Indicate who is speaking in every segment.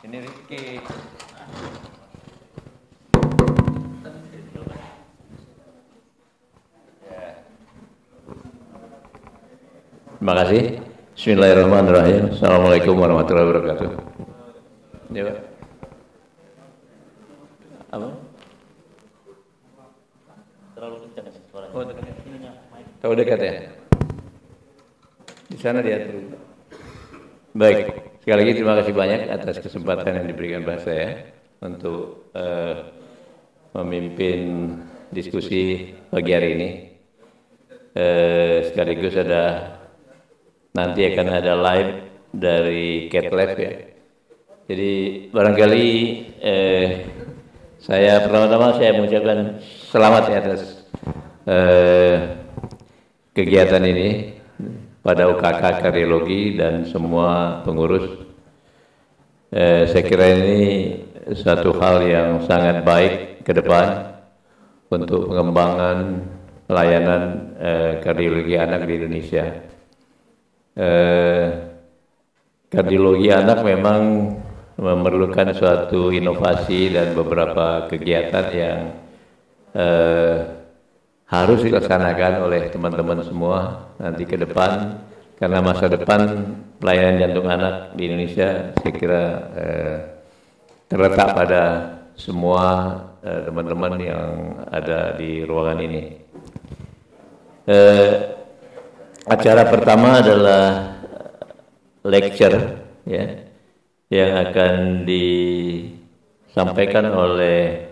Speaker 1: Ini Rizky. Terima kasih. Bismillahirrahmanirrahim. Assalamualaikum warahmatullahi wabarakatuh. Ya, Pak. Apa?
Speaker 2: Terlalu kencang suaranya.
Speaker 1: Oh, terlalu dekat ya? Di sana diatur. Baik, sekali lagi terima kasih banyak atas kesempatan yang diberikan kepada saya untuk memimpin diskusi pagi hari ini. Sekaligus nanti akan ada live dari CatLab ya. Jadi barangkali pertama-tama saya mengucapkan selamat ya atas kegiatan ini pada UKK Kardiologi dan semua pengurus. Saya kira ini suatu hal yang sangat baik ke depan untuk pengembangan pelayanan kardiologi anak di Indonesia. Kardiologi anak memang memerlukan suatu inovasi dan beberapa kegiatan yang harus dilaksanakan oleh teman-teman semua nanti ke depan, karena masa depan pelayanan jantung anak di Indonesia saya kira terletak pada semua teman-teman yang ada di ruangan ini. Acara pertama adalah lecture ya, yang akan disampaikan oleh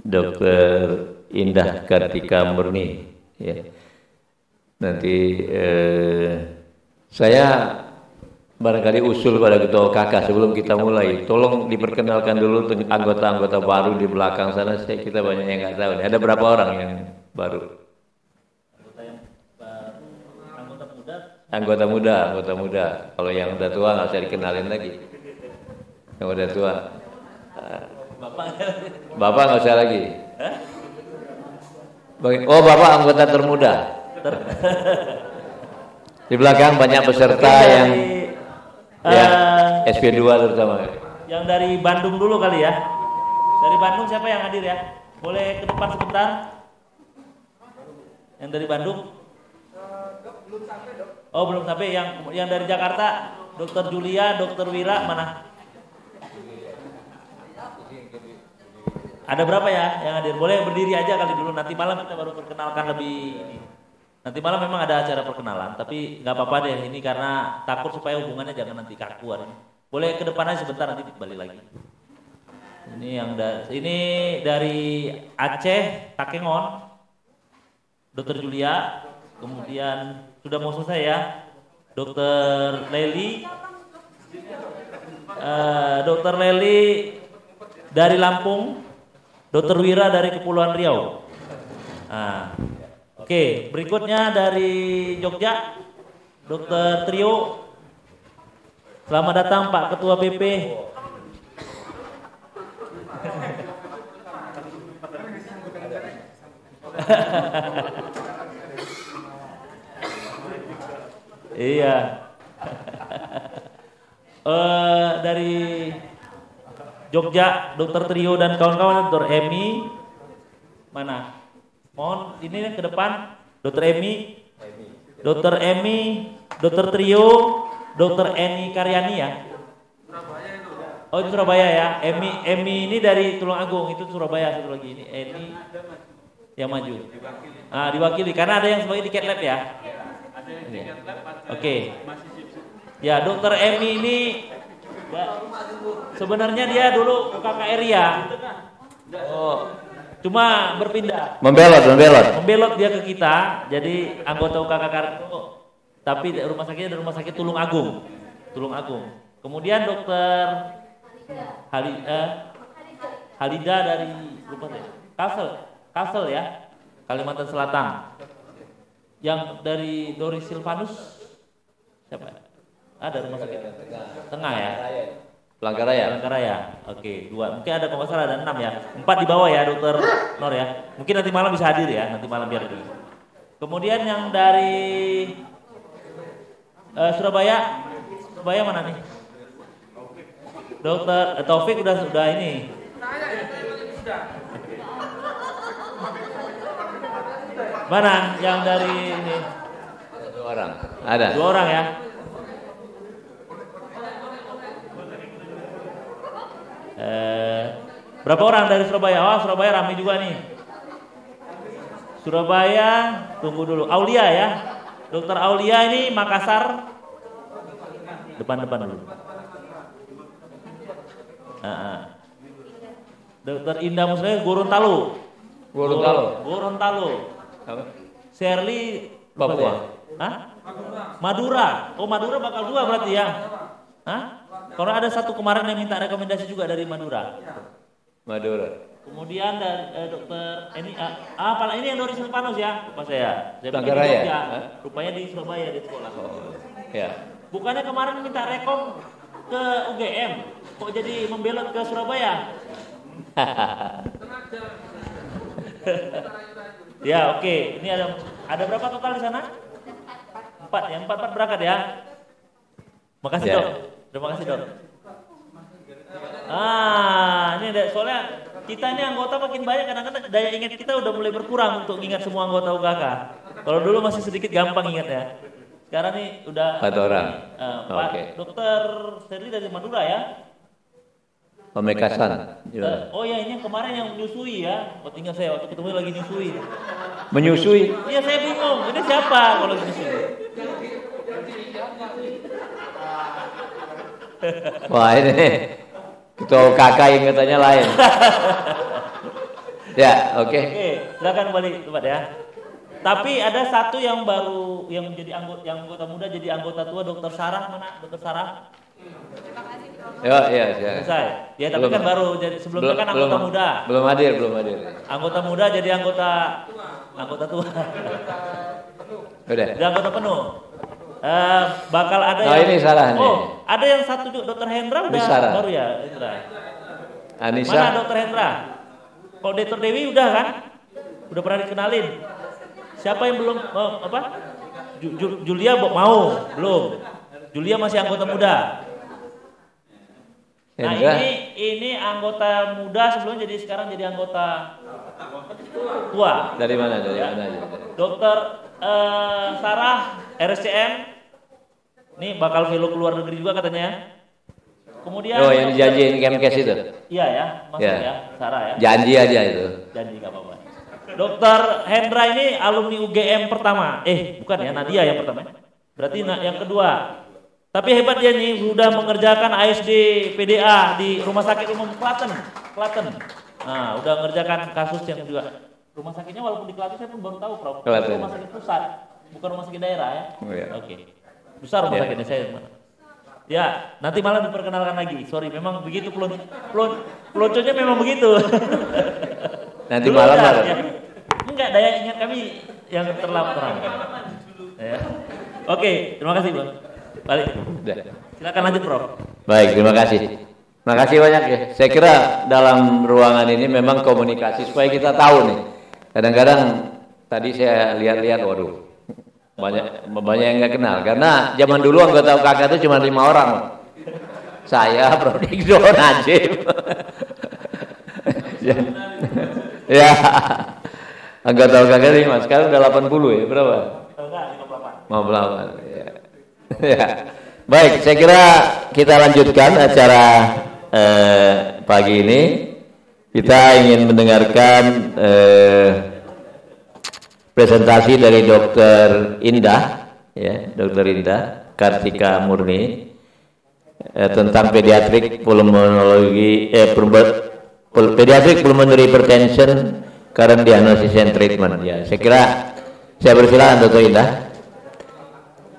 Speaker 1: Dr. Indah Kartika Murni ya. Nanti saya barangkali usul pada ketua KK sebelum kita mulai, tolong diperkenalkan dulu anggota-anggota baru di belakang sana. Kita banyak yang nggak tahu. Ada berapa orang yang baru? Anggota muda. Kalau yang udah tua nggak usah dikenalin lagi. Yang udah tua, bapak nggak usah lagi. Oh, bapak anggota termuda. Di belakang banyak peserta yang SP2 terutama.
Speaker 2: Yang dari Bandung dulu kali ya. Dari Bandung siapa yang hadir ya? Boleh ke depan sebentar. Yang dari Bandung? Belum sampai, Dok. Oh, belum sampai. Yang dari Jakarta, Dr. Julia, Dr. Wira mana? Ada berapa ya yang hadir? Boleh berdiri aja kali dulu. Nanti malam kita baru perkenalkan lebih ini. Nanti malam memang ada acara perkenalan, tapi nggak apa-apa deh ini karena takut supaya hubungannya jangan nanti kaku hari ini. Boleh ke depan aja sebentar, nanti kembali lagi. Ini dari Aceh, Takengon, Dr. Julia. Kemudian sudah mau selesai ya, Dr. Leli, Dr. Leli dari Lampung, Dr. Wira dari Kepulauan Riau. Oke, berikutnya dari Jogja, Dr. Trio. Selamat datang Pak Ketua BP. Iya. Dari Jogja, Dr. Trio dan kawan-kawan, Dr. Emi. Mana? Mohon ini ke depan, Dr. Emi, Dr. Emi, Dr. Trio, Dr. Eni Karyani ya. Oh itu Surabaya ya. Emi ini dari Tulungagung, itu Surabaya satu lagi. Ini Eni yang maju. Diwakili karena ada yang sebagai di CatLab ya. Oke. Ya, Dr. Emi ini sebenarnya dia dulu KKRI ya. Oh. Cuma berpindah. Membelot dia ke kita. Jadi anggota UKK Karto, tapi rumah sakitnya dari rumah sakit Tulung Agung. Kemudian Dokter Halida dari Kalsel ya, Kalimantan Selatan. Yang dari Doris Silvanus siapa? Ada rumah sakit Tengah ya. Pelangkaraya. Oke, 2. Mungkin ada kalau nggak salah ada 6 ya. 4 di bawah ya, Dokter Nor ya. Mungkin nanti malam bisa hadir ya. Nanti malam biar dulu. Kemudian yang dari Surabaya, Surabaya mana nih? Dokter Taufik udah ini. Mana yang dari ini?
Speaker 1: 2 orang. Ada.
Speaker 2: 2 orang ya. Berapa orang dari Surabaya? Oh, Surabaya ramai juga nih. Surabaya, tunggu dulu. Aulia ya. Dokter Aulia ini Makassar. Depan dulu. Dokter Indah Muslim Gorontalo. Shirley
Speaker 1: Papua.
Speaker 2: Hah? Madura. Oh, Madura bakal 2 berarti ya. Hah? Karena ada satu kemarin yang minta rekomendasi juga dari Madura. Kemudian dari dokter ini apalah ini yang dari Silvanus ya, lupa saya.
Speaker 1: Bangkaraya.
Speaker 2: Rupanya di Surabaya di sekolah.
Speaker 1: Oh, ya.
Speaker 2: Bukannya kemarin minta rekom ke UGM, kok jadi membelot ke Surabaya? Ya, oke. Ini ada berapa total di sana? 4 ya, 4 berangkat ya. Makasih
Speaker 1: Ya.
Speaker 2: Dok. Terima kasih Dok. Ini ada soalnya kita ini anggota makin banyak, kadang-kadang daya ingat kita udah mulai berkurang untuk ingat semua anggota UKK. Kalau dulu masih sedikit gampang ingatnya. Sekarang nih udah
Speaker 1: 4 orang.
Speaker 2: Oke. Dokter Shirley dari Madura ya.
Speaker 1: Pamekasan.
Speaker 2: Oh ya, ini yang kemarin yang menyusui ya. Ingat saya waktu ketemu lagi nyusui.
Speaker 1: Menyusui.
Speaker 2: Iya, saya bingung. Ini siapa kalau menyusui?
Speaker 1: Wah, ini ketua kakak ingatannya lain. Ya, oke.
Speaker 2: Oke, silakan balik tempat ya. Tapi ada satu yang baru yang menjadi anggota muda jadi anggota tua, Dokter Sarah mana? Dokter Sarah?
Speaker 1: Iya.
Speaker 2: Selesai. Ya, tapi kan baru jadi sebelumnya kan anggota muda.
Speaker 1: Belum hadir.
Speaker 2: Anggota muda jadi anggota tua.
Speaker 1: Udah.
Speaker 2: Jadi anggota penuh. Bakal ada
Speaker 1: ini salah nih.
Speaker 2: Oh, ada yang satu Dokter Hendra udah baru ya, Hendra.
Speaker 1: Anissa.
Speaker 2: Mana Dokter Hendra? Kalau Dokter Dewi udah kan? Udah pernah dikenalin. Siapa yang belum Julia mau? Belum. Julia masih anggota muda. Nah,
Speaker 1: Hendra.
Speaker 2: ini anggota muda sebelumnya jadi sekarang jadi anggota tua.
Speaker 1: Dari mana aja?
Speaker 2: Dokter Sarah RSCM. Ini bakal velo keluar negeri juga katanya. Kemudian
Speaker 1: yang dijanjiin Kemkes itu.
Speaker 2: Iya ya, masuk ya, Sarah ya.
Speaker 1: Janji aja itu.
Speaker 2: Janji enggak apa-apa. Dokter Hendra ini alumni UGM pertama. Bukan ya, Nadia yang pertama. Berarti yang kedua. Tapi hebat dia nih, sudah mengerjakan ASD PDA di Rumah Sakit Umum Klaten. Nah, udah mengerjakan kasus yang juga. Rumah sakitnya walaupun di Klaten saya pun baru tahu, Prof.
Speaker 1: Klaten.
Speaker 2: Rumah sakit pusat, bukan rumah sakit daerah ya.
Speaker 1: Oh, iya.
Speaker 2: Oke. Besar rumah sakitnya saya. Ya, nanti malah diperkenalkan lagi. Sorry, memang begitu pelonconya memang begitu.
Speaker 1: Nanti
Speaker 2: Dulu
Speaker 1: malam
Speaker 2: udah,
Speaker 1: baru.
Speaker 2: ya. Enggak, daya ingat kami yang terang. Ya. Oke, terima kasih Bang. Balik.
Speaker 1: Udah.
Speaker 2: Silakan lanjut, Prof.
Speaker 1: Baik, terima kasih. Terima kasih banyak ya. Saya kira dalam ruangan ini memang komunikasi supaya kita tahu nih. Kadang-kadang tadi saya lihat-lihat, waduh, banyak yang nggak kenal. Karena zaman dulu anggota UKK itu cuma 5 orang. Saya, Prof. Dikso, Najib. Ya, anggota UKK 5. Sekarang udah 80 ya, berapa?
Speaker 2: Enggak,
Speaker 1: 58. Ya. Ya. Baik, saya kira kita lanjutkan acara pagi ini. Kita ingin mendengarkan presentasi dari Dokter Indah, ya, Dokter Indah Kartika Murni tentang pediatrik pulmonologi, pediatrik pulmonary hypertension, current diagnosis and treatment. Ya, saya kira saya persilakan Dokter Indah.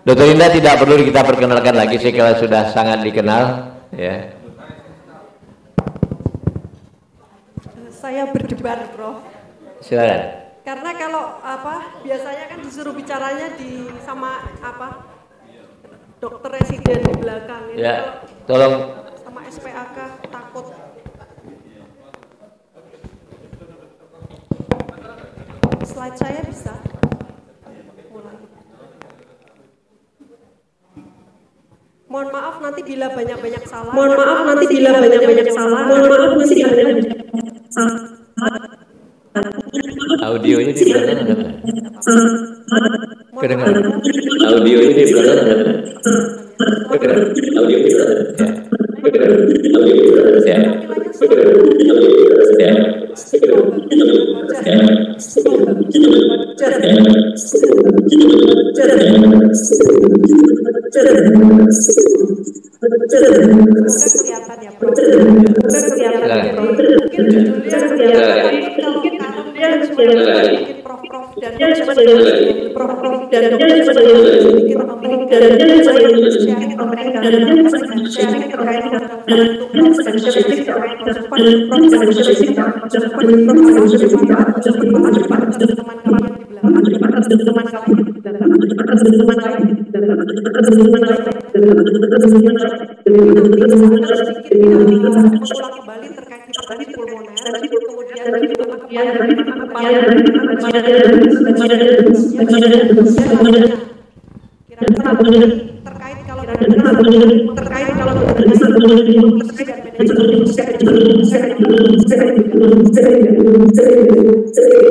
Speaker 1: Dokter Indah tidak perlu kita perkenalkan lagi, saya kira sudah sangat dikenal. Ya.
Speaker 3: Saya berdebar, Prof.
Speaker 1: Silakan.
Speaker 3: Karena kalau biasanya kan disuruh bicaranya sama dokter residen di belakang. Ini
Speaker 1: Ya, tolong.
Speaker 3: sama SPAK takut. Slide saya bisa mulai. Mohon maaf nanti bila banyak-banyak salah.
Speaker 4: Mohon maaf nanti bila banyak-banyak salah. Mohon maaf nanti bila banyak-banyak salah.
Speaker 1: Audionya di belakang ada nggak? Kedengaran?
Speaker 3: Mohon
Speaker 1: Audionya di belakang ada nggak? Kedengaran? Audio di belakang. Ya. Kedengaran? Audio di belakang. Ya. Ya.
Speaker 3: kelihatan ya, Prof. Kelihatan. Mungkin judulnya mungkin Prof dan Prof dan dokter sedikit memberikan sharing terkait mengulangi kembali terkait hipertensi pulmoner, terkait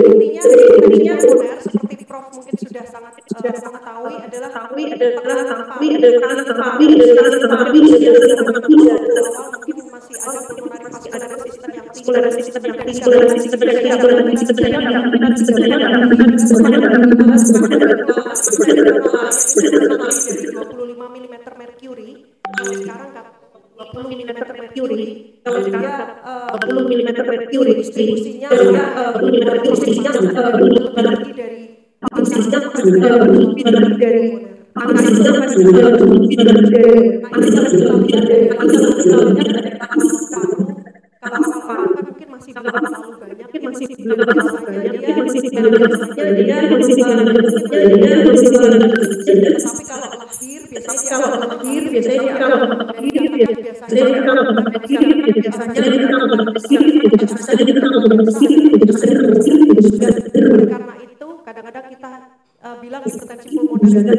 Speaker 3: intinya seperti Prof mungkin sudah sangat tahu adalah mungkin masih ada pulmonary vascular resistance yang dari 25 mm mercury sekarang 20 mm mercury kalau dia 20 mm mercury distribusinya lebih dari mungkin masih belum terlalu banyak tapi kalau lahir biasanya karena itu kadang-kadang kita bilang hipertensi pulmoner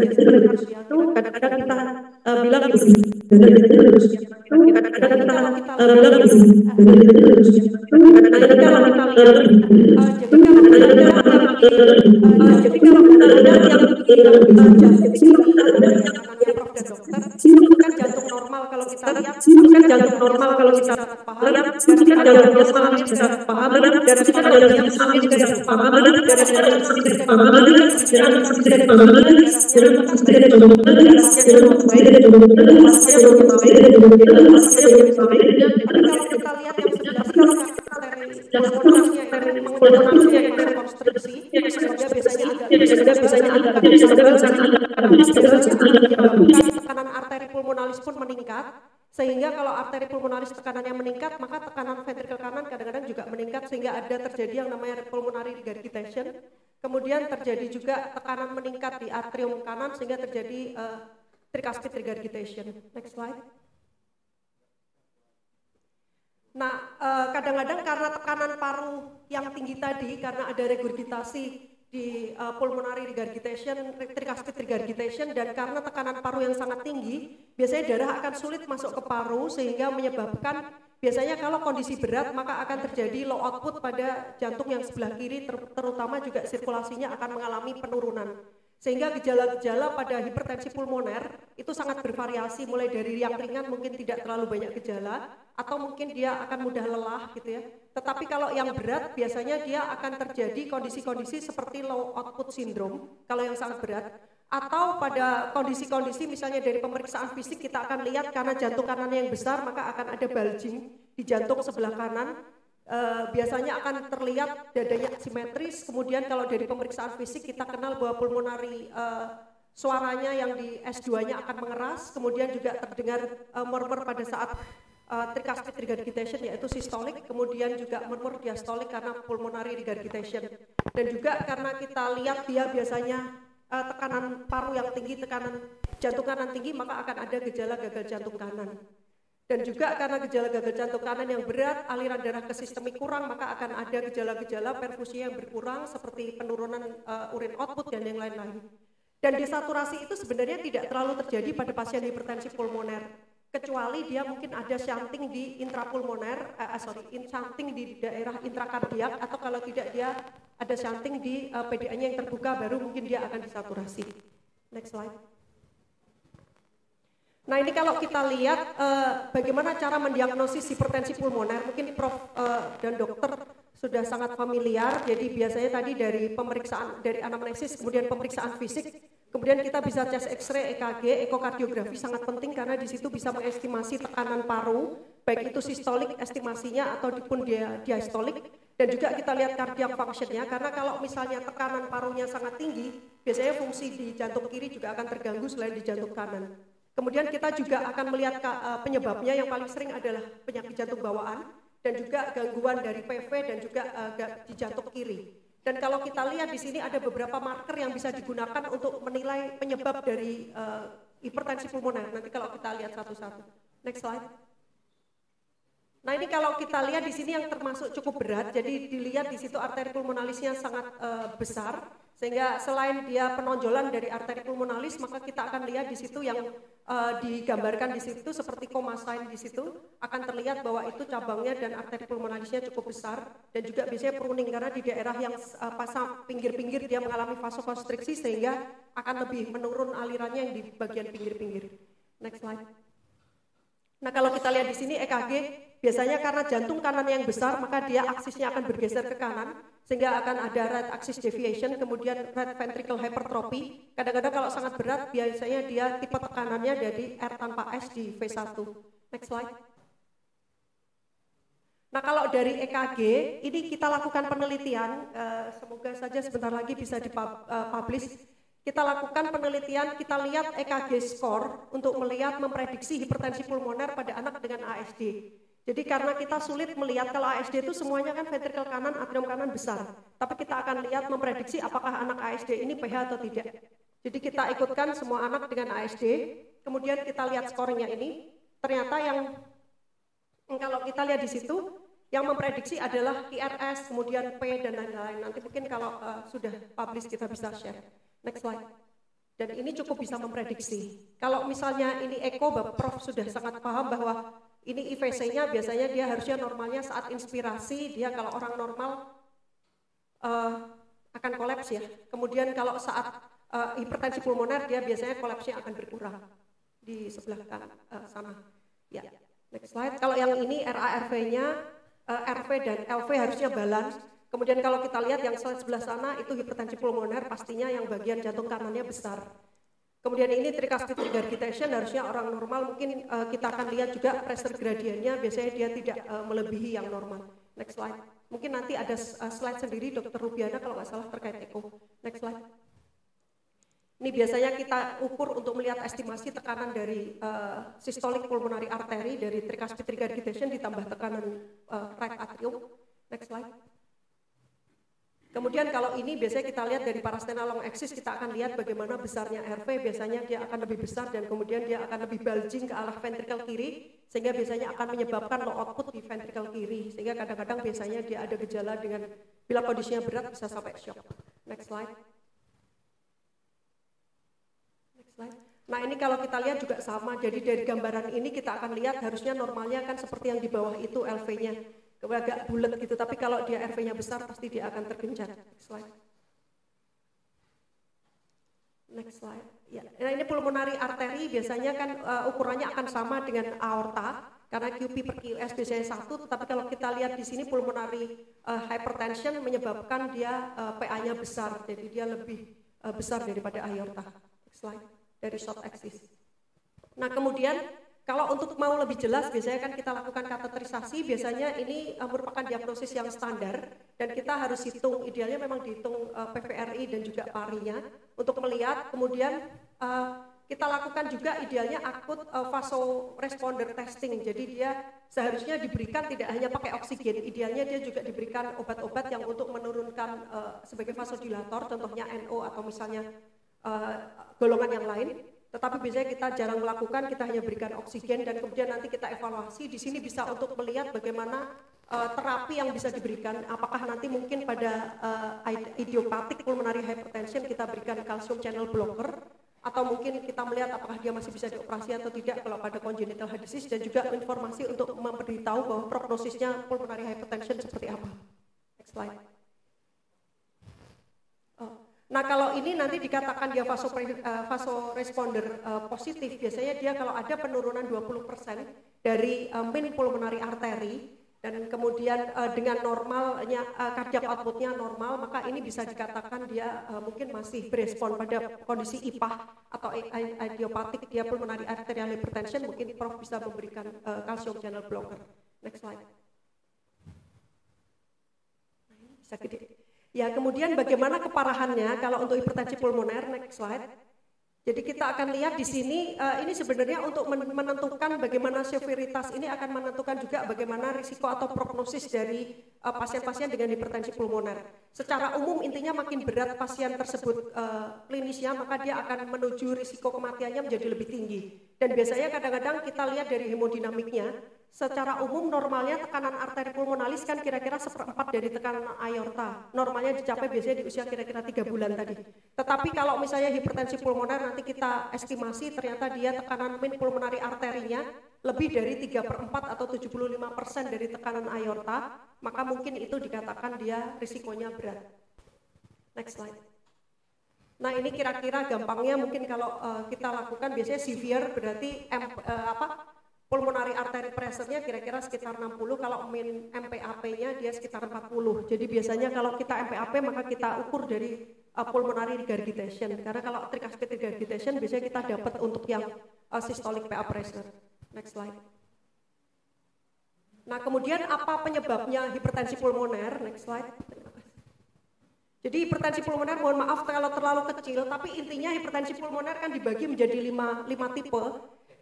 Speaker 3: jantung normal kalau kita lihat tekanan arteri pulmonalis pun meningkat, sehingga kalau arteri pulmonalis tekanannya meningkat, maka tekanan ventrikel kanan kadang-kadang juga meningkat, sehingga ada terjadi yang namanya pulmonary regurgitation. Kemudian terjadi juga tekanan meningkat di atrium kanan, sehingga terjadi tricuspid regurgitation. Next slide. Nah, kadang-kadang karena tekanan paru yang tinggi tadi, karena ada regurgitasi di pulmonary regurgitation, tricuspid regurgitation, dan karena tekanan paru yang sangat tinggi, biasanya darah akan sulit masuk ke paru sehingga menyebabkan biasanya kalau kondisi berat maka akan terjadi low output pada jantung yang sebelah kiri, terutama juga sirkulasinya akan mengalami penurunan. Sehingga gejala-gejala pada hipertensi pulmoner itu sangat bervariasi, mulai dari yang ringan mungkin tidak terlalu banyak gejala, atau mungkin dia akan mudah lelah gitu ya. Tetapi kalau yang berat biasanya dia akan terjadi kondisi-kondisi seperti low output syndrome kalau yang sangat berat, atau pada kondisi-kondisi misalnya dari pemeriksaan fisik kita akan lihat karena jantung kanannya yang besar maka akan ada bulging di jantung sebelah kanan. Biasanya akan terlihat dadanya simetris. Kemudian kalau dari pemeriksaan fisik kita kenal bahwa pulmonari suaranya yang di S2-nya akan mengeras, kemudian juga terdengar murmur pada saat tricuspid regurgitation yaitu sistolik, kemudian juga murmur diastolik karena pulmonary regurgitation. Dan juga karena kita lihat dia biasanya tekanan paru yang tinggi, tekanan jantung kanan tinggi, maka akan ada gejala gagal jantung kanan. Dan juga karena gejala gagal jantung kanan yang berat, aliran darah ke sistemik kurang, maka akan ada gejala-gejala perfusi yang berkurang seperti penurunan urin output dan yang lain-lain. Dan desaturasi itu sebenarnya tidak terlalu terjadi pada pasien hipertensi pulmoner, kecuali dia mungkin ada shunting di intrapulmoner, shunting di daerah intrakardiak, atau kalau tidak dia ada shunting di PDA-nya yang terbuka, baru mungkin dia akan disaturasi. Next slide. Nah ini kalau kita lihat bagaimana cara mendiagnosis hipertensi pulmoner, mungkin Prof dan dokter sudah sangat familiar. Jadi biasanya tadi dari pemeriksaan, dari anamnesis, kemudian pemeriksaan fisik, kemudian kita bisa cek X-ray, EKG, ekokardiografi sangat penting karena di situ bisa mengestimasi tekanan paru, baik itu sistolik estimasinya ataupun diastolik, dan juga kita lihat cardiac function-nya, karena kalau misalnya tekanan parunya sangat tinggi, biasanya fungsi di jantung kiri juga akan terganggu selain di jantung kanan. Kemudian kita juga akan melihat penyebabnya, yang paling sering adalah penyakit jantung bawaan dan juga gangguan dari PV dan juga di jantung kiri. Dan kalau kita lihat di sini ada beberapa marker yang bisa digunakan untuk menilai penyebab dari hipertensi pulmoner. Nanti kalau kita lihat satu-satu. Next slide. Nah ini kalau kita lihat di sini yang termasuk cukup berat, jadi dilihat di situ arteri pulmonalisnya sangat besar, sehingga selain dia penonjolan dari arteri pulmonalis, maka kita akan lihat di situ yang digambarkan di situ seperti coma sign di situ akan terlihat bahwa itu cabangnya dan arteri pulmonalisnya cukup besar, dan juga biasanya pruning karena di daerah yang pasang pinggir-pinggir dia mengalami vasokonstriksi sehingga akan lebih menurun alirannya yang di bagian pinggir-pinggir. Next slide. Nah kalau kita lihat di sini EKG biasanya karena jantung kanan yang besar maka dia aksisnya akan bergeser ke kanan sehingga akan ada right axis deviation, kemudian right ventricle hypertrophy. Kadang-kadang kalau sangat berat biasanya dia tipe tekanannya dari R tanpa S di V1. Next slide. Nah kalau dari EKG ini kita lakukan penelitian, semoga saja sebentar lagi bisa dipublish. Kita lakukan penelitian, kita lihat EKG score untuk melihat memprediksi hipertensi pulmoner pada anak dengan ASD. Jadi karena kita sulit melihat kalau ASD itu semuanya kan ventrikel kanan, atrium kanan besar. Tapi kita akan lihat memprediksi apakah anak ASD ini PH atau tidak. Jadi kita ikutkan semua anak dengan ASD, kemudian kita lihat skornya ini. Ternyata yang kalau kita lihat di situ, yang memprediksi adalah QRS, kemudian P dan lain-lain. Nanti mungkin kalau sudah publish kita bisa share. Next slide. Dan ini cukup bisa memprediksi. Kalau misalnya ini eko, Bapak Prof sudah sangat paham bahwa ini IVC-nya biasanya dia harusnya normalnya saat inspirasi, dia kalau orang normal akan kolaps ya. Kemudian kalau saat hipertensi pulmoner dia biasanya kolapsnya akan berkurang di sebelah kanan sana. Ya. Next slide. Kalau yang ini RA-RV-nya, RV dan LV harusnya balance. Kemudian kalau kita lihat yang slide sebelah sana itu hipertensi pulmoner, pastinya yang bagian jantung kanannya besar. Kemudian ini tricuspid regurgitation, harusnya orang normal, mungkin kita akan lihat juga pressure gradiennya, biasanya dia tidak melebihi yang normal. Next slide. Mungkin nanti ada slide sendiri Dr. Rubiana kalau nggak salah terkait echo. Next slide. Ini biasanya kita ukur untuk melihat estimasi tekanan dari systolic pulmonary artery dari tricuspid regurgitation ditambah tekanan right atrium. Next slide. Kemudian kalau ini biasanya kita lihat dari parasternal long axis, kita akan lihat bagaimana besarnya RV, biasanya dia akan lebih besar dan kemudian dia akan lebih bulging ke arah ventricle kiri, sehingga biasanya akan menyebabkan low output di ventricle kiri, sehingga kadang-kadang biasanya dia ada gejala dengan, bila kondisinya berat bisa sampai shock. Next slide. Next slide. Nah ini kalau kita lihat juga sama, jadi dari gambaran ini kita akan lihat harusnya normalnya kan seperti yang di bawah itu LV-nya. Agak bulat gitu, tapi kalau dia RV-nya besar pasti dia akan tergenjat. Next slide. Next slide. Ya. Nah ini pulmonary artery biasanya kan ukurannya akan sama dengan aorta karena QP per QS biasanya 1, tapi kalau kita lihat di sini pulmonary hypertension menyebabkan dia PA-nya besar, jadi dia lebih besar daripada aorta. Next slide. Dari short axis. Nah kemudian kalau untuk mau lebih jelas, biasanya kan kita lakukan kateterisasi, biasanya ini merupakan diagnosis yang standar, dan kita harus hitung, idealnya memang dihitung PVRI dan juga parinya, untuk melihat, kemudian kita lakukan juga idealnya akut vasoresponder testing, jadi dia seharusnya diberikan tidak hanya pakai oksigen, idealnya dia juga diberikan obat-obat yang untuk menurunkan sebagai vasodilator, contohnya NO atau misalnya golongan yang lain. Tetapi biasanya kita jarang melakukan, kita hanya berikan oksigen dan kemudian nanti kita evaluasi. Di sini bisa untuk melihat bagaimana terapi yang bisa diberikan. Apakah nanti mungkin pada idiopathic pulmonary hypertension kita berikan calcium channel blocker, atau mungkin kita melihat apakah dia masih bisa dioperasi atau tidak kalau pada congenital heart disease, dan juga informasi untuk memberitahu bahwa prognosisnya pulmonary hypertension seperti apa. Next slide. Nah, kalau ini nanti dikatakan dia vasoresponder positif, biasanya dia kalau ada penurunan 20% dari mean pulmonary artery, dan kemudian dengan normalnya cardiac outputnya normal, maka ini bisa dikatakan dia mungkin masih berespon pada kondisi IPAH atau idiopathic dia pulmonary arterial hypertension. Mungkin Prof bisa memberikan calcium channel blocker. Next slide. Nah, ini bisa gede. Ya, kemudian bagaimana keparahannya kalau untuk hipertensi pulmoner? Next slide. Jadi kita akan lihat di sini, ini sebenarnya untuk menentukan bagaimana severitas ini akan menentukan juga bagaimana risiko atau prognosis dari pasien-pasien dengan hipertensi pulmoner. Secara umum intinya makin berat pasien tersebut klinisnya, maka dia akan menuju risiko kematiannya menjadi lebih tinggi. Dan biasanya kadang-kadang kita lihat dari hemodinamiknya, secara umum normalnya tekanan arteri pulmonalis kan kira-kira 1/4 dari tekanan aorta. Normalnya dicapai biasanya di usia kira-kira 3 bulan tadi. Tetapi kalau misalnya hipertensi pulmoner nanti kita estimasi ternyata dia tekanan mean pulmonary arterinya lebih dari 3/4 atau 75% dari tekanan aorta, maka mungkin itu dikatakan dia risikonya berat. Next slide. Nah, ini kira-kira gampangnya mungkin kalau kita lakukan biasanya severe berarti pulmonary artery pressure-nya kira-kira sekitar 60, kalau mean MPAP-nya dia sekitar 40. Jadi biasanya kalau kita MPAP maka kita ukur dari pulmonary regurgitation. Karena kalau tricuspid regurgitation biasanya kita dapat untuk yang systolic PA pressure. Next slide. Nah, kemudian apa penyebabnya hipertensi pulmoner? Next slide. Jadi hipertensi pulmoner, mohon maaf kalau terlalu kecil, tapi intinya hipertensi pulmoner kan dibagi menjadi 5 tipe.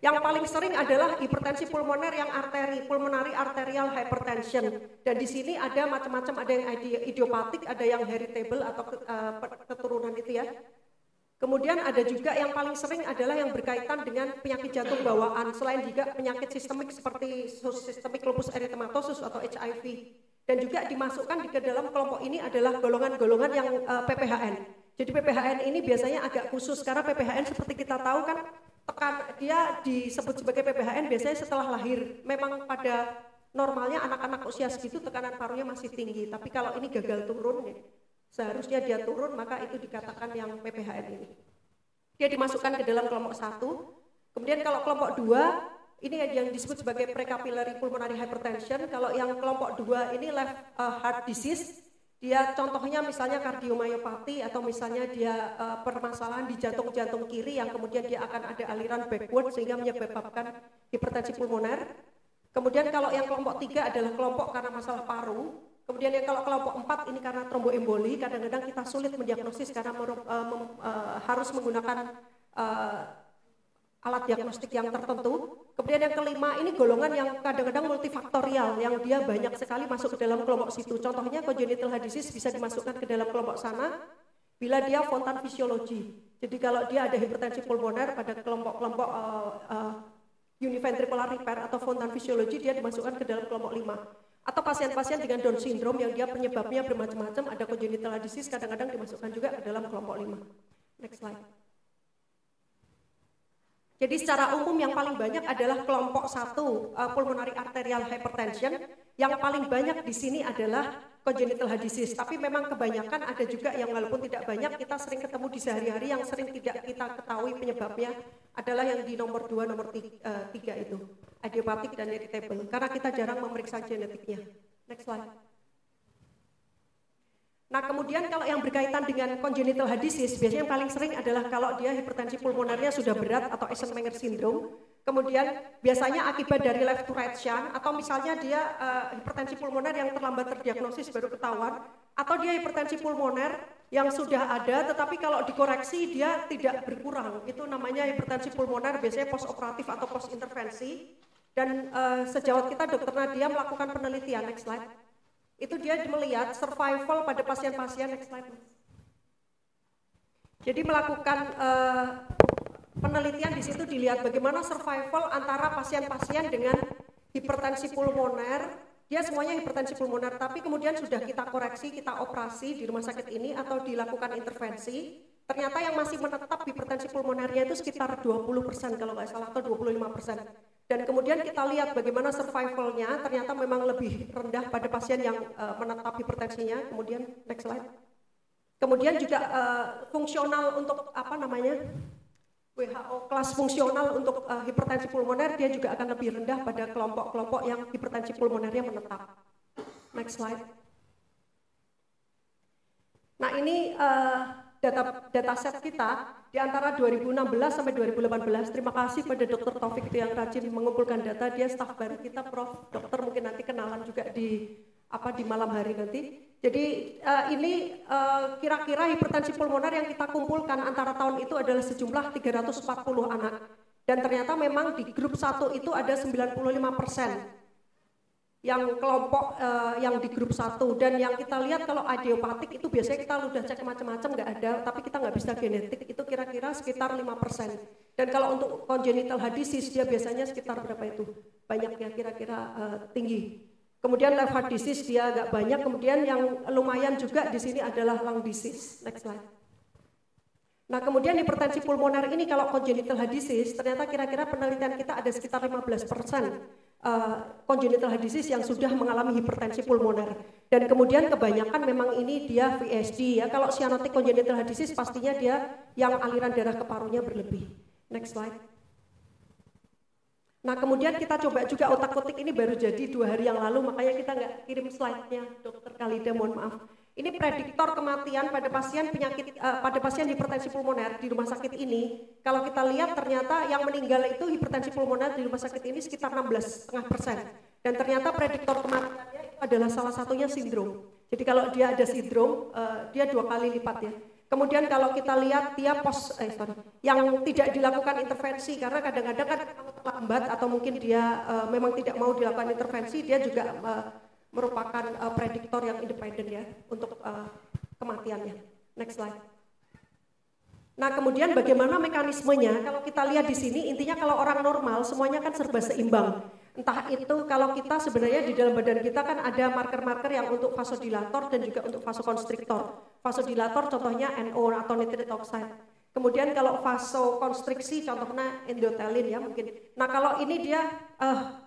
Speaker 3: Yang paling sering adalah hipertensi pulmoner yang arteri, pulmonary arterial hypertension. Dan di sini ada macam-macam, ada yang idiopatik, ada yang heritable atau keturunan itu ya. Kemudian ada juga yang paling sering adalah yang berkaitan dengan penyakit jantung bawaan, selain juga penyakit sistemik seperti systemic lupus erythematosus atau HIV. Dan juga dimasukkan ke dalam kelompok ini adalah golongan-golongan yang PPHN. Jadi PPHN ini biasanya agak khusus karena PPHN seperti kita tahu kan, dia disebut sebagai PPHN biasanya setelah lahir. Memang pada normalnya anak-anak usia segitu tekanan parunya masih tinggi, tapi kalau ini gagal turun, seharusnya dia turun, maka itu dikatakan yang PPHN ini. Dia dimasukkan ke dalam kelompok 1. Kemudian kalau kelompok 2, ini yang disebut sebagai precapillary pulmonary hypertension. Kalau yang kelompok 2 ini left heart disease, dia contohnya misalnya kardiomyopati atau misalnya dia permasalahan di jantung kiri yang kemudian dia akan ada aliran backward sehingga menyebabkan hipertensi pulmoner. Kemudian kalau yang kelompok 3 adalah kelompok karena masalah paru. Kemudian yang kalau kelompok 4 ini karena tromboemboli, kadang-kadang kita sulit mendiagnosis karena harus menggunakan alat diagnostik yang tertentu. Kemudian yang kelima ini golongan yang kadang-kadang multifaktorial, yang dia banyak sekali masuk ke dalam kelompok situ. Contohnya congenital heart disease bisa dimasukkan ke dalam kelompok sana bila dia fontan fisiologi. Jadi kalau dia ada hipertensi pulmoner pada kelompok-kelompok univentricular repair atau fontan fisiologi, dia dimasukkan ke dalam kelompok 5. Atau pasien-pasien dengan Down syndrome yang dia penyebabnya bermacam-macam, ada congenital heart disease, kadang-kadang dimasukkan juga ke dalam kelompok 5. Next slide. Jadi secara umum yang paling banyak adalah kelompok 1, pulmonary arterial hypertension. Yang paling banyak di sini adalah congenital heart disease. Tapi memang kebanyakan ada juga yang walaupun tidak banyak, kita sering ketemu di sehari-hari yang sering tidak kita ketahui penyebabnya adalah yang di nomor 2, nomor 3 itu. Idiopathic dan heritable. Karena kita jarang memeriksa genetiknya. Next slide. Nah, kemudian kalau yang berkaitan dengan congenital heart disease, biasanya yang paling sering adalah kalau dia hipertensi pulmonernya sudah berat atau Eisenmenger syndrome. Kemudian biasanya akibat dari left to right shunt, atau misalnya dia hipertensi pulmoner yang terlambat terdiagnosis baru ketahuan, atau dia hipertensi pulmoner yang sudah ada tetapi kalau dikoreksi dia tidak berkurang. Itu namanya hipertensi pulmoner, biasanya post operatif atau post intervensi. Dan sejawat kita Dr. Nadia melakukan penelitian, next slide. Itu dia melihat survival pada pasien-pasien, next slide. Jadi melakukan penelitian di situ dilihat bagaimana survival antara pasien-pasien dengan hipertensi pulmoner dia semuanya hipertensi pulmoner, tapi kemudian sudah kita koreksi, kita operasi di rumah sakit ini atau dilakukan intervensi, ternyata yang masih menetap hipertensi pulmonernya itu sekitar 20% kalau nggak salah, atau 25%. Dan kemudian kita lihat bagaimana survivalnya, ternyata memang lebih rendah pada pasien yang menetap hipertensinya. Kemudian next slide. Kemudian juga fungsional untuk apa namanya, WHO kelas fungsional untuk hipertensi pulmoner, dia juga akan lebih rendah pada kelompok-kelompok yang hipertensi pulmonernya menetap. Next slide. Nah ini data set kita di antara 2016 sampai 2018. Terima kasih pada Dr. Taufik itu yang rajin mengumpulkan data. Dia staf baru kita, Prof. Dokter mungkin nanti kenalan juga di malam hari nanti. Jadi ini kira-kira hipertensi pulmoner yang kita kumpulkan antara tahun itu adalah sejumlah 340 anak. Dan ternyata memang di grup 1 itu ada 95% yang kelompok yang di grup 1. Dan yang kita lihat kalau idiopatik itu biasanya kita udah cek macam-macam nggak ada, tapi kita nggak bisa genetik, itu kira-kira sekitar 5%. Dan kalau untuk congenital heart disease dia biasanya sekitar berapa itu? Banyak ya, kira-kira tinggi. Kemudian left heart disease dia agak banyak, kemudian yang lumayan juga di sini adalah lung disease. Next slide. Nah kemudian hipertensi pulmoner ini kalau congenital heart disease, ternyata kira-kira penelitian kita ada sekitar 15% congenital heart disease yang sudah mengalami hipertensi pulmoner. Dan kemudian kebanyakan memang ini dia VSD ya, kalau cyanotic congenital heart disease pastinya dia yang aliran darah ke parunya berlebih. Next slide. Nah kemudian kita coba juga otak-otik, ini baru jadi 2 hari yang lalu, makanya kita nggak kirim slide-nya, Dokter Khalida, mohon maaf. Ini prediktor kematian pada pasien penyakit, pada pasien hipertensi pulmoner di rumah sakit ini. Kalau kita lihat ternyata yang meninggal itu hipertensi pulmoner di rumah sakit ini sekitar 16,5%. Dan ternyata prediktor kematiannya itu adalah salah satunya sindrom. Jadi kalau dia ada sindrom, dia 2 kali lipat ya. Kemudian kalau kita lihat dia yang tidak dilakukan intervensi karena kadang-kadang kan terlambat atau mungkin dia memang tidak mau dilakukan intervensi, dia juga merupakan prediktor yang independen ya untuk kematiannya. Next slide. Nah kemudian bagaimana mekanismenya? Kalau kita lihat di sini intinya kalau orang normal semuanya kan serba seimbang. Entah itu kalau kita sebenarnya di dalam badan kita kan ada marker-marker yang untuk vasodilator dan juga untuk vasokonstriktor. Vasodilator contohnya NO atau nitric oxide. Kemudian kalau vasokonstriksi contohnya endothelin ya mungkin. Nah kalau ini dia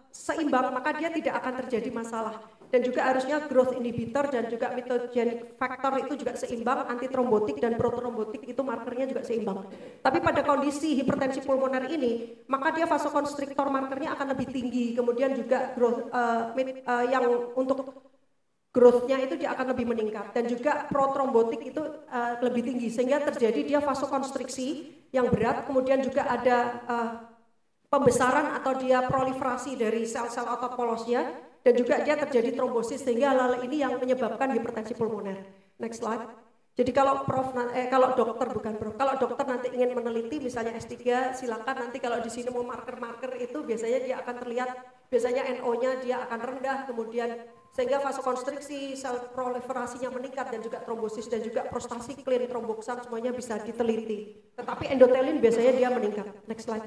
Speaker 3: seimbang maka dia tidak akan terjadi masalah. Dan juga harusnya growth inhibitor dan juga mitogenic factor itu juga seimbang, antitrombotik dan protrombotik itu markernya juga seimbang. Tapi pada kondisi hipertensi pulmoner ini, maka dia vasokonstriktor markernya akan lebih tinggi, kemudian juga growth yang untuk growth-nya itu dia akan lebih meningkat dan juga protrombotik itu lebih tinggi sehingga terjadi dia vasokonstriksi yang berat, kemudian juga ada pembesaran atau dia proliferasi dari sel-sel otot polosnya. Dan juga dia terjadi trombosis sehingga hal-hal ini yang menyebabkan hipertensi pulmoner. Next slide. Jadi kalau kalau dokter nanti ingin meneliti misalnya S3 silakan nanti kalau di sini mau marker-marker itu biasanya dia akan terlihat biasanya NO-nya dia akan rendah kemudian sehingga vasokonstriksi, sel proliferasinya meningkat dan juga trombosis dan juga prostasi clean tromboxan semuanya bisa diteliti. Tetapi endothelin biasanya dia meningkat. Next slide.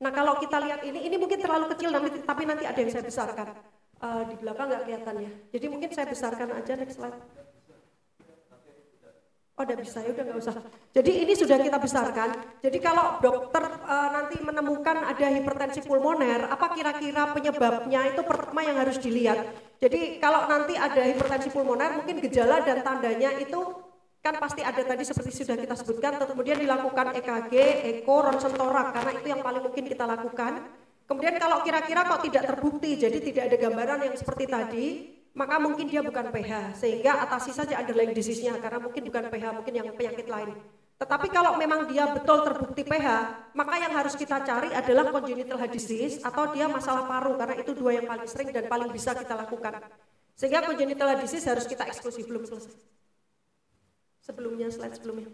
Speaker 3: Nah kalau kita lihat ini mungkin terlalu kecil tapi nanti ada yang saya besarkan. Di belakang nggak kelihatan ya. Jadi mungkin saya besarkan aja next slide. Oh udah bisa ya udah nggak usah. Jadi ini sudah kita besarkan. Jadi kalau dokter nanti menemukan ada hipertensi pulmoner, apa kira-kira penyebabnya itu pertama yang harus dilihat. Jadi kalau nanti ada hipertensi pulmoner mungkin gejala dan tandanya itu kan pasti ada tadi seperti sudah kita sebutkan, kemudian dilakukan EKG, eko, ronsen torak karena itu yang paling mungkin kita lakukan. Kemudian kalau kira-kira kok tidak terbukti, jadi tidak ada gambaran yang seperti tadi, maka mungkin dia bukan PH, sehingga atasi saja underlying disease-nya karena mungkin bukan PH, mungkin yang penyakit lain. Tetapi kalau memang dia betul terbukti PH, maka yang harus kita cari adalah congenital heart disease atau dia masalah paru karena itu 2 yang paling sering dan paling bisa kita lakukan. Sehingga congenital heart disease harus kita eksklusi belum selesai. Sebelumnya, slide sebelumnya.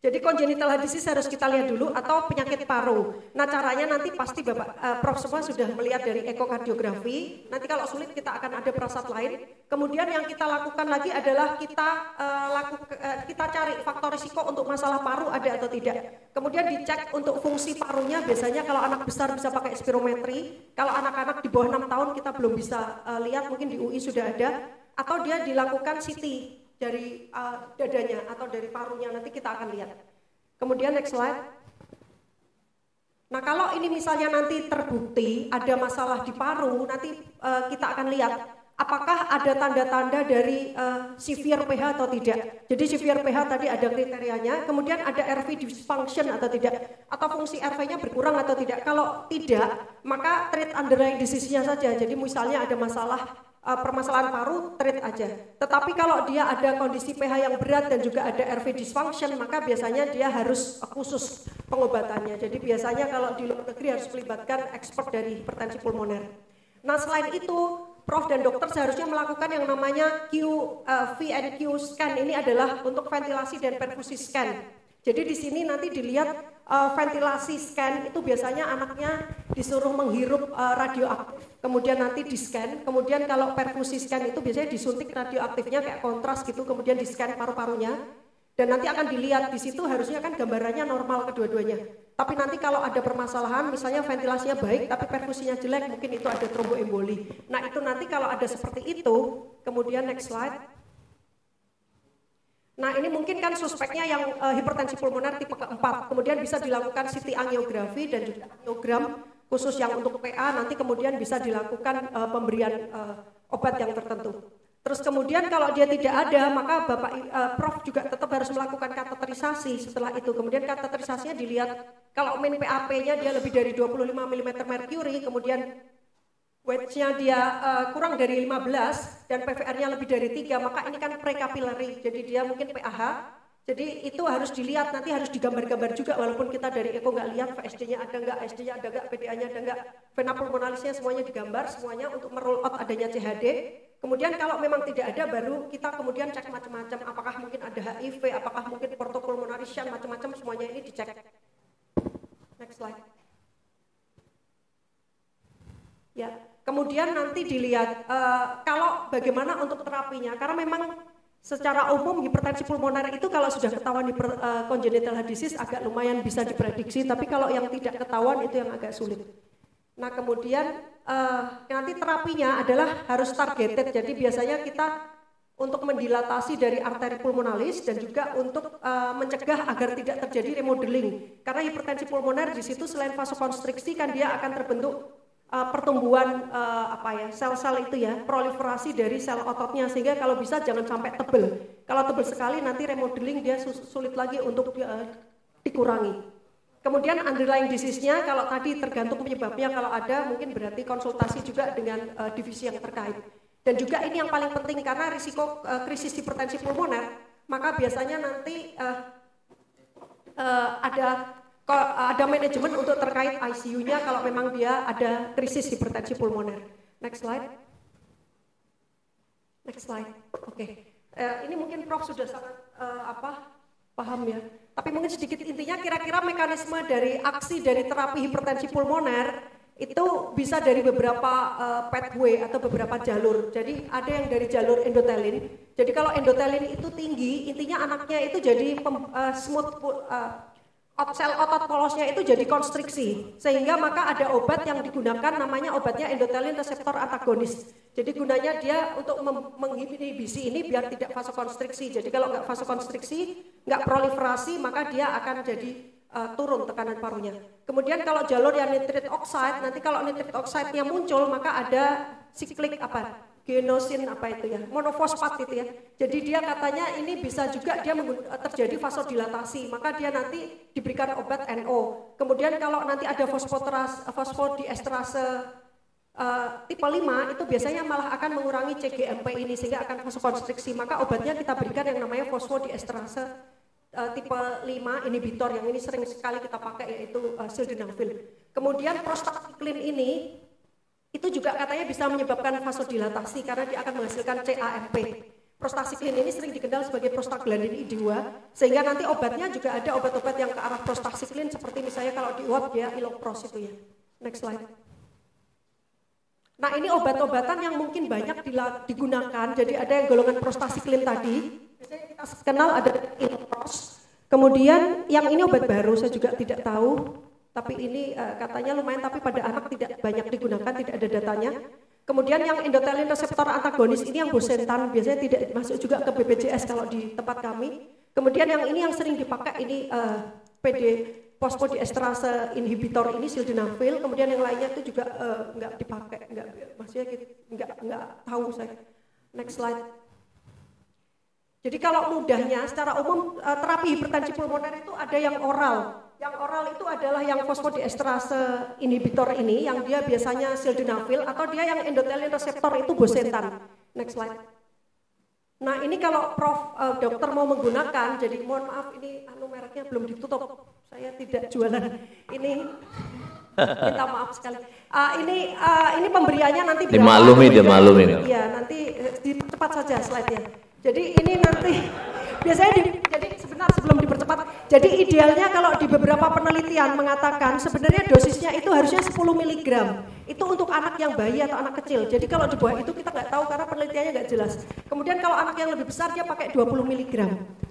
Speaker 3: Jadi congenital heart disease harus kita lihat dulu atau penyakit paru. Nah caranya nanti pasti Bapak Prof semua sudah melihat dari ekokardiografi. Nanti kalau sulit kita akan ada prasat lain. Kemudian yang kita lakukan lagi adalah kita cari faktor risiko untuk masalah paru ada atau tidak. Kemudian dicek untuk fungsi parunya. Biasanya kalau anak besar bisa pakai spirometri. Kalau anak-anak di bawah 6 tahun kita belum bisa lihat, mungkin di UI sudah ada. Atau dia dilakukan CT dari dadanya atau dari parunya, nanti kita akan lihat. Kemudian next slide. Nah kalau ini misalnya nanti terbukti ada masalah di paru, nanti kita akan lihat apakah ada tanda-tanda dari severe pH atau tidak. Jadi severe pH tadi ada kriterianya, kemudian ada RV dysfunction atau tidak, atau fungsi RV-nya berkurang atau tidak. Kalau tidak, maka treat underlying disease-nya saja. Jadi misalnya ada masalah permasalahan paru, treat aja. Tetapi kalau dia ada kondisi pH yang berat dan juga ada RV dysfunction, maka biasanya dia harus khusus pengobatannya. Jadi biasanya kalau di luar negeri harus melibatkan expert dari hipertensi pulmoner. Nah selain itu, Prof dan dokter seharusnya melakukan yang namanya VNQ scan. Ini adalah untuk ventilasi dan perfusi scan. Jadi di sini nanti dilihat ventilasi scan itu biasanya anaknya disuruh menghirup radioaktif, kemudian nanti di scan, kemudian kalau perfusi scan itu biasanya disuntik radioaktifnya kayak kontras gitu, kemudian di scan paru-parunya, dan nanti akan dilihat di situ harusnya kan gambarannya normal kedua-duanya. Tapi nanti kalau ada permasalahan, misalnya ventilasinya baik tapi perfusinya jelek, mungkin itu ada tromboemboli. Nah itu nanti kalau ada seperti itu, kemudian next slide. Nah ini mungkin kan suspeknya yang hipertensi pulmoner tipe keempat, kemudian bisa dilakukan CT angiografi dan juga angiogram khusus yang untuk PA, nanti kemudian bisa dilakukan pemberian obat yang tertentu. Terus kemudian kalau dia tidak ada, maka Bapak Prof juga tetap harus melakukan kateterisasi setelah itu. Kemudian kateterisasinya dilihat kalau min PAP-nya dia lebih dari 25 mm merkuri, kemudian weight-nya dia kurang dari 15 dan PVR-nya lebih dari 3, maka ini kan precapillary, jadi dia mungkin PAH. Jadi itu harus dilihat, nanti harus digambar-gambar juga walaupun kita dari eko nggak lihat VSD-nya ada nggak, SD-nya ada nggak, PDA-nya ada nggak, vena pulmonalisnya semuanya digambar, semuanya untuk merule out adanya CHD. Kemudian kalau memang tidak ada, baru kita kemudian cek macam-macam, apakah mungkin ada HIV, apakah mungkin portopulmonary shunt, macam-macam semuanya ini dicek. Next slide. Ya, kemudian nanti dilihat kalau bagaimana untuk terapinya, karena memang secara umum hipertensi pulmoner itu kalau sudah ketahuan congenital heart disease agak lumayan bisa diprediksi, tapi kalau yang tidak ketahuan itu yang agak sulit. Nah kemudian nanti terapinya adalah harus targeted, jadi biasanya kita untuk mendilatasi dari arteri pulmonalis dan juga untuk mencegah agar tidak terjadi remodeling, karena hipertensi pulmoner di situ selain vasokonstriksi kan dia akan terbentuk pertumbuhan sel-sel itu ya, proliferasi dari sel ototnya, sehingga kalau bisa jangan sampai tebel. Kalau tebel sekali nanti remodeling dia sulit lagi untuk dikurangi. Kemudian underlying disease-nya kalau tadi tergantung penyebabnya, kalau ada mungkin berarti konsultasi juga dengan divisi yang terkait. Dan juga ini yang paling penting karena risiko krisis hipertensi pulmoner, maka biasanya nanti ada manajemen untuk terkait ICU-nya kalau memang dia ada krisis hipertensi pulmoner. Next slide. Next slide. Oke. Ini mungkin Prof sudah sangat paham ya. Tapi mungkin sedikit intinya kira-kira mekanisme dari aksi dari terapi hipertensi pulmoner itu bisa dari beberapa pathway atau beberapa jalur. Jadi ada yang dari jalur endotelin. Jadi kalau endotelin itu tinggi, intinya anaknya itu jadi smooth sel otot polosnya itu jadi konstriksi, sehingga maka ada obat yang digunakan namanya obatnya endotelin reseptor antagonis. Jadi gunanya dia untuk menginhibisi ini biar tidak vasokonstriksi. Jadi kalau nggak vasokonstriksi, nggak proliferasi, maka dia akan jadi turun tekanan parunya. Kemudian kalau jalur yang nitrate oxide, nanti kalau nitrate oxide-nya muncul, maka ada siklik genosin monofosfat itu ya. Jadi dia katanya ini bisa juga dia terjadi vasodilatasi, maka dia nanti diberikan obat NO. Kemudian kalau nanti ada fosfodiesterase tipe 5 itu biasanya malah akan mengurangi CGMP ini sehingga akan vasokonstriksi, maka obatnya kita berikan yang namanya fosfodiesterase tipe 5 inhibitor, yang ini sering sekali kita pakai yaitu sildenafil. Kemudian prostacyclin ini itu juga katanya bisa menyebabkan vasodilatasi karena dia akan menghasilkan CAMP. Prostacyclin ini sering dikenal sebagai prostaglandin I2, sehingga nanti obatnya juga ada obat-obat yang ke arah prostacyclin seperti misalnya kalau di uap dia Ilopros itu ya. Next slide. Nah ini obat-obatan yang mungkin banyak digunakan, jadi ada yang golongan prostacyclin tadi, biasanya kita kenal ada Ilopros. Kemudian yang ini obat baru, saya juga tidak tahu, tapi ini katanya lumayan, tapi pada anak tidak banyak digunakan, tidak ada datanya. Kemudian yang endothelin reseptor antagonis ini yang bosentan, biasanya tidak masuk juga ke BPJS kalau di tempat kami. Kemudian yang ini yang sering dipakai ini PD fosfodiesterase inhibitor ini sildenafil, kemudian yang lainnya itu juga enggak dipakai, maksudnya enggak tahu saya. Next slide. Jadi kalau mudahnya secara umum terapi hipertensi pulmoner itu ada yang oral. Yang oral itu adalah yang fosfodiesterase inhibitor ini, yang dia biasanya sildenafil, atau dia yang endothelin reseptor itu bosentan. Next slide. Nah ini kalau Prof dokter mau menggunakan, jadi mohon maaf ini mereknya belum ditutup, saya tidak jualan ini, minta maaf sekali. Ini pemberiannya nanti
Speaker 1: dimaklumi.
Speaker 3: Iya nanti dipercepat saja slide-nya. Jadi ini nanti biasanya jadi sebentar sebelum dipercepat. Jadi idealnya kalau di beberapa penelitian mengatakan sebenarnya dosisnya itu harusnya 10 mg. Itu untuk anak yang bayi atau anak kecil. Jadi kalau di bawah itu kita nggak tahu karena penelitiannya nggak jelas. Kemudian kalau anak yang lebih besar dia pakai 20 mg.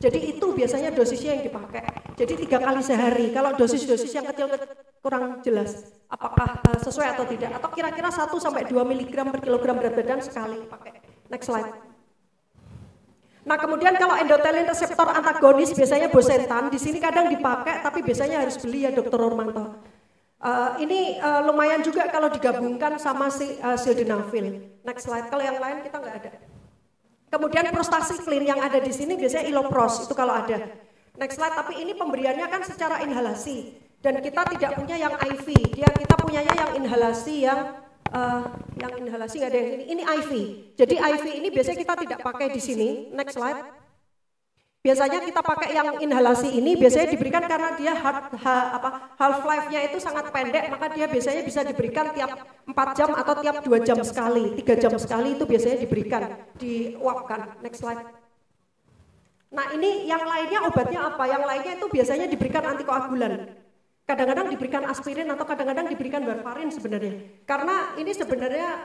Speaker 3: Jadi itu biasanya dosisnya yang dipakai. Jadi 3 kali sehari. Kalau dosis-dosis yang kecil kurang jelas apakah sesuai atau tidak. Atau kira-kira 1 sampai 2 mg per kilogram berat badan sekali pakai. Next slide. Nah kemudian kalau endothelin reseptor antagonis biasanya bosentan, di sini kadang dipakai tapi biasanya harus beli ya Dr. Nurmanto. Ini lumayan juga kalau digabungkan sama si sildenafil. Next slide, kalau yang lain kita nggak ada. Kemudian prostacyclin yang ada di sini biasanya Ilopros itu kalau ada. Next slide, tapi ini pemberiannya kan secara inhalasi dan kita tidak punya yang IV, kita punyanya yang inhalasi yang inhalasi nggak ada yang ini IV. Jadi IV ini biasanya kita tidak pakai di sini. Next slide. Biasanya kita pakai yang inhalasi ini biasanya diberikan karena dia half life-nya itu sangat pendek, maka dia biasanya bisa diberikan tiap 4 jam atau tiap 2 jam sekali, 3 jam sekali itu biasanya diberikan, diuapkan. Next slide. Nah ini yang lainnya obatnya apa? Yang lainnya itu biasanya diberikan antikoagulan. Kadang-kadang diberikan aspirin atau kadang-kadang diberikan warfarin sebenarnya. Karena ini sebenarnya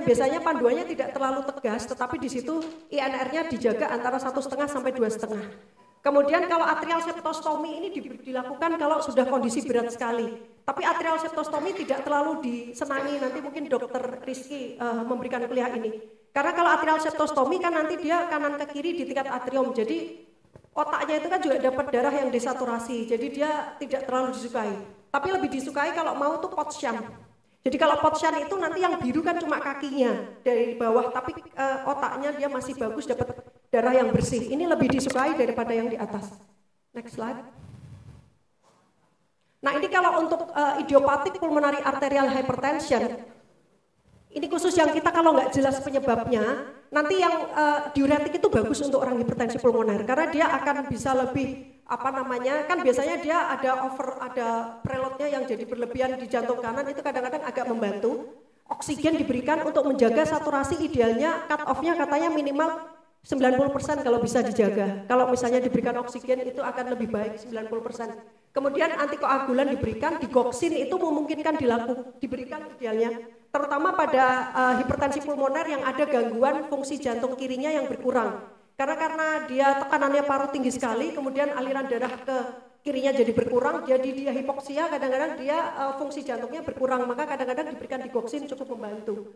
Speaker 3: biasanya panduannya tidak terlalu tegas, tetapi di situ INR-nya dijaga antara 1,5 sampai 2,5. Kemudian kalau atrial septostomi ini dilakukan kalau sudah kondisi berat sekali. Tapi atrial septostomi tidak terlalu disenangi, nanti mungkin Dokter Rizky memberikan kuliah ini. Karena kalau atrial septostomi kan nanti dia kanan ke kiri di tingkat atrium, jadi otaknya itu kan juga dapat darah yang desaturasi, jadi dia tidak terlalu disukai. Tapi lebih disukai kalau mau tuh POTS-shunt. Jadi kalau POTS-shunt itu nanti yang biru kan cuma kakinya dari bawah, tapi otaknya dia masih bagus, dapat darah yang bersih. Ini lebih disukai daripada yang di atas. Next slide. Nah ini kalau untuk idiopathic pulmonary arterial hypertension, ini khusus yang kita kalau nggak jelas penyebabnya, nanti yang diuretik itu bagus untuk orang hipertensi pulmoner karena dia akan bisa lebih kan biasanya dia ada preloadnya yang jadi berlebihan di jantung kanan, itu kadang-kadang agak membantu. Oksigen diberikan untuk menjaga saturasi, idealnya cut off-nya katanya minimal 90% kalau bisa dijaga. Kalau misalnya diberikan oksigen itu akan lebih baik 90%. Kemudian antikoagulan diberikan, digoksin itu memungkinkan diberikan idealnya. Terutama pada hipertensi pulmoner yang ada gangguan fungsi jantung kirinya yang berkurang. Karena dia tekanannya paru tinggi sekali, kemudian aliran darah ke kirinya jadi berkurang, jadi dia hipoksia, kadang-kadang dia fungsi jantungnya berkurang, maka kadang-kadang diberikan digoksin cukup membantu.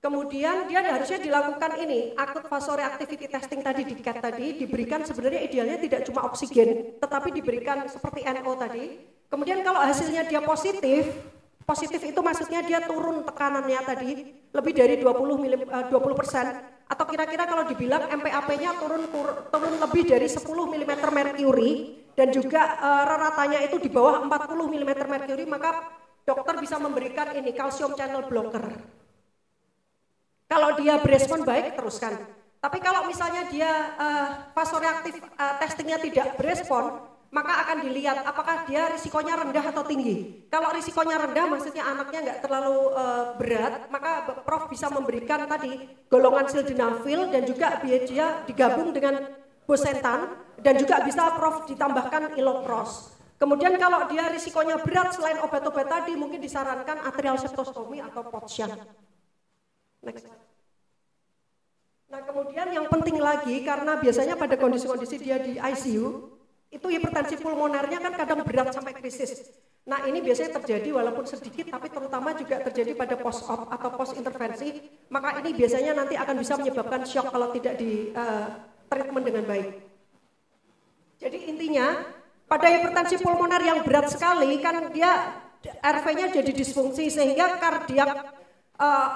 Speaker 3: Kemudian dia harusnya dilakukan ini, acute vasoreactivity testing tadi di CAT tadi, diberikan sebenarnya idealnya tidak cuma oksigen, tetapi diberikan seperti NO tadi. Kemudian kalau hasilnya dia positif itu maksudnya dia turun tekanannya tadi lebih dari 20%, atau kira-kira kalau dibilang MPAP-nya turun lebih dari 10 mm merkuri dan juga rata-ratanya itu di bawah 40 mm merkuri, maka dokter bisa memberikan ini calcium channel blocker. Kalau dia berespon baik teruskan. Tapi kalau misalnya dia vasoreaktif testingnya tidak berespon, maka akan dilihat apakah dia risikonya rendah atau tinggi. Kalau risikonya rendah, maksudnya anaknya nggak terlalu berat, maka Prof bisa memberikan tadi golongan sildenafil dan juga dia digabung dengan bosentan dan juga bisa Prof ditambahkan ilopros. Kemudian kalau dia risikonya berat selain obat-obat tadi, mungkin disarankan atrial septostomi atau pot shunt. Next. Nah kemudian yang penting lagi, karena biasanya pada kondisi-kondisi dia di ICU, itu hipertensi pulmonernya kan kadang berat sampai krisis. Nah ini biasanya terjadi walaupun sedikit, tapi terutama juga terjadi pada post-op atau post-intervensi, maka ini biasanya nanti akan bisa menyebabkan shock kalau tidak di treatment dengan baik. Jadi intinya, pada hipertensi pulmoner yang berat sekali, kan dia RV-nya jadi disfungsi, sehingga kardiak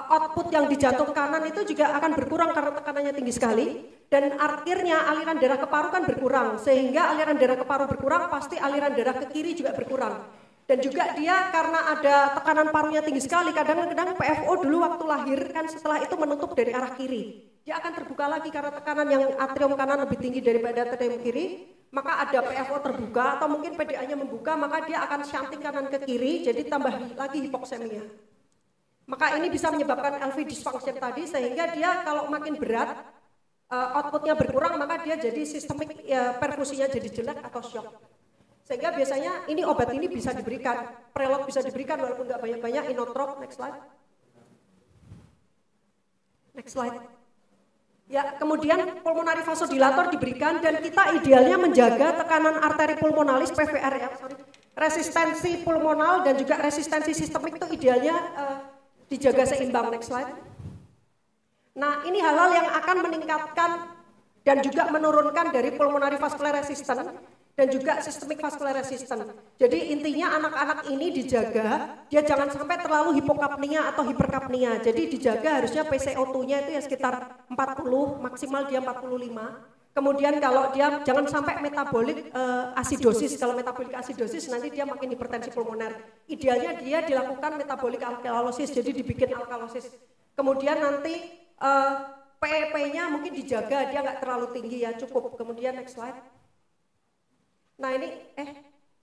Speaker 3: output yang di jantung kanan itu juga akan berkurang karena tekanannya tinggi sekali. Dan akhirnya aliran darah ke paru kan berkurang, sehingga aliran darah ke paru berkurang, pasti aliran darah ke kiri juga berkurang. Dan juga dia karena ada tekanan parunya tinggi sekali, kadang-kadang PFO dulu waktu lahir kan setelah itu menutup dari arah kiri. Dia akan terbuka lagi karena tekanan yang atrium kanan lebih tinggi daripada atrium kiri, maka ada PFO terbuka atau mungkin PDA-nya membuka, maka dia akan shunting kanan ke kiri, jadi tambah lagi hipoksemia. Maka ini bisa menyebabkan LV dysfunction tadi, sehingga dia kalau makin berat, outputnya berkurang, maka dia jadi sistemik perfusinya jadi jelek atau shock. Sehingga biasanya ini obat ini bisa diberikan, preload bisa diberikan walaupun nggak banyak-banyak, inotrop. Next slide. Next slide. Ya, kemudian pulmonary vasodilator diberikan dan kita idealnya menjaga tekanan arteri pulmonalis PVR ya, resistensi pulmonal dan juga resistensi sistemik itu idealnya dijaga seimbang. Next slide. Nah, ini hal-hal yang akan meningkatkan dan juga menurunkan dari pulmonary vascular resistance dan juga systemic vascular resistance. Jadi intinya anak-anak ini dijaga, dia jangan sampai terlalu hipokapnia atau hiperkapnia. Jadi dijaga harusnya PCO2-nya itu ya sekitar 40, maksimal dia 45. Kemudian kalau dia jangan sampai metabolik asidosis, kalau metabolik asidosis nanti dia makin hipertensi pulmoner. Idealnya dia dilakukan metabolik alkalosis, jadi dibikin alkalosis. Kemudian nanti PEP-nya mungkin dijaga, dia nggak terlalu tinggi ya, cukup. Kemudian next slide. Nah ini,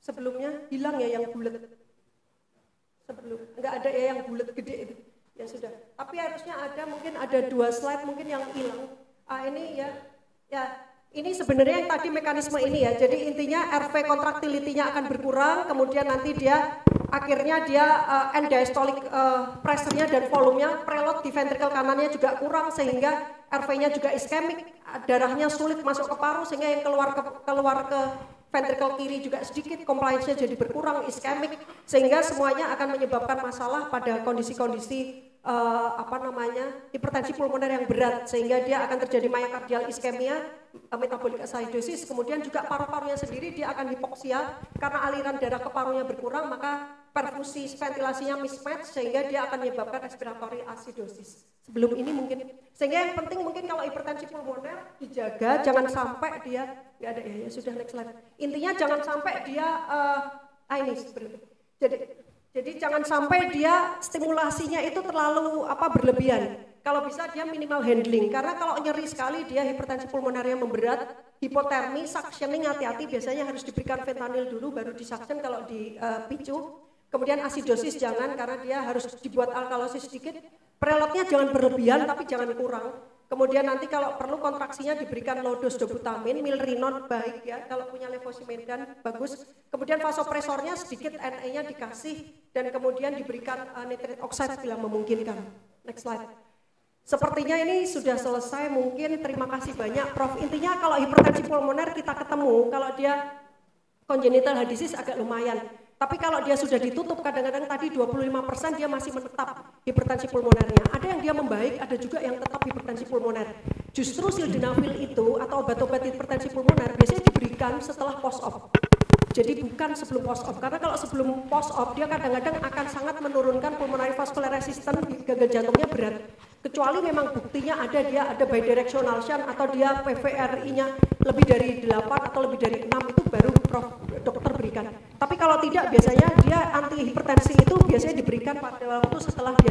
Speaker 3: sebelumnya hilang ya yang bulat. Sebelum, nggak ada ya yang bulat gede itu. Ya sudah, tapi harusnya ada, mungkin ada 2 slide mungkin yang hilang. Ini ya ini sebenarnya yang tadi mekanisme ini ya. Jadi intinya RV contractility-nya akan berkurang, kemudian nanti dia akhirnya dia end diastolic pressure-nya dan volumenya preload di ventricle kanannya juga kurang, sehingga RV-nya juga iskemik, darahnya sulit masuk ke paru, sehingga yang keluar ke ventricle kiri juga sedikit, compliance-nya jadi berkurang, iskemik, sehingga semuanya akan menyebabkan masalah pada kondisi-kondisi hipertensi pulmoner yang berat, sehingga dia akan terjadi myocardial iskemia, metabolic acidosis, kemudian juga paru-parunya sendiri dia akan hipoksia karena aliran darah ke parunya berkurang, maka perfusi ventilasinya mismatch, sehingga dia akan menyebabkan respiratory acidosis. Sebelum ini mungkin, sehingga yang penting mungkin kalau hipertensi pulmoner dijaga, jangan sampai dia nggak ada ya sudah next slide. Intinya jangan sampai dia ini sebenarnya. Jadi jangan sampai dia stimulasinya itu terlalu berlebihan. Kalau bisa dia minimal handling, karena kalau nyeri sekali dia hipertensi pulmonernya memberat, hipotermi, suctioning hati-hati, biasanya harus diberikan fentanyl dulu baru disuction kalau dipicu. Kemudian asidosis jangan, karena dia harus dibuat alkalosis sedikit. Preloadnya jangan berlebihan tapi jangan kurang. Kemudian nanti kalau perlu kontraksinya diberikan low dose dobutamin, milrinone baik ya, kalau punya levosimedan bagus. Kemudian vasopresornya sedikit, NA-nya dikasih, dan kemudian diberikan nitrate oxide bila memungkinkan. Next slide. Sepertinya ini sudah selesai, mungkin terima kasih banyak Prof. Intinya kalau hipertensi pulmoner kita ketemu, kalau dia congenital heart disease agak lumayan. Tapi kalau dia sudah ditutup, kadang-kadang tadi 25% dia masih menetap hipertensi pulmonernya. Ada yang dia membaik, ada juga yang tetap hipertensi pulmoner. Justru sildenafil itu atau obat-obat hipertensi pulmoner biasanya diberikan setelah post-op. Jadi bukan sebelum post-op, karena kalau sebelum post-op dia kadang-kadang akan sangat menurunkan pulmonary vascular resistance, gagal jantungnya berat. Kecuali memang buktinya dia ada bidirectional shunt atau dia PVRI-nya lebih dari 8 atau lebih dari 6, itu baru dokter berikan. Tapi kalau tidak, biasanya dia anti hipertensi itu biasanya diberikan pada waktu setelah dia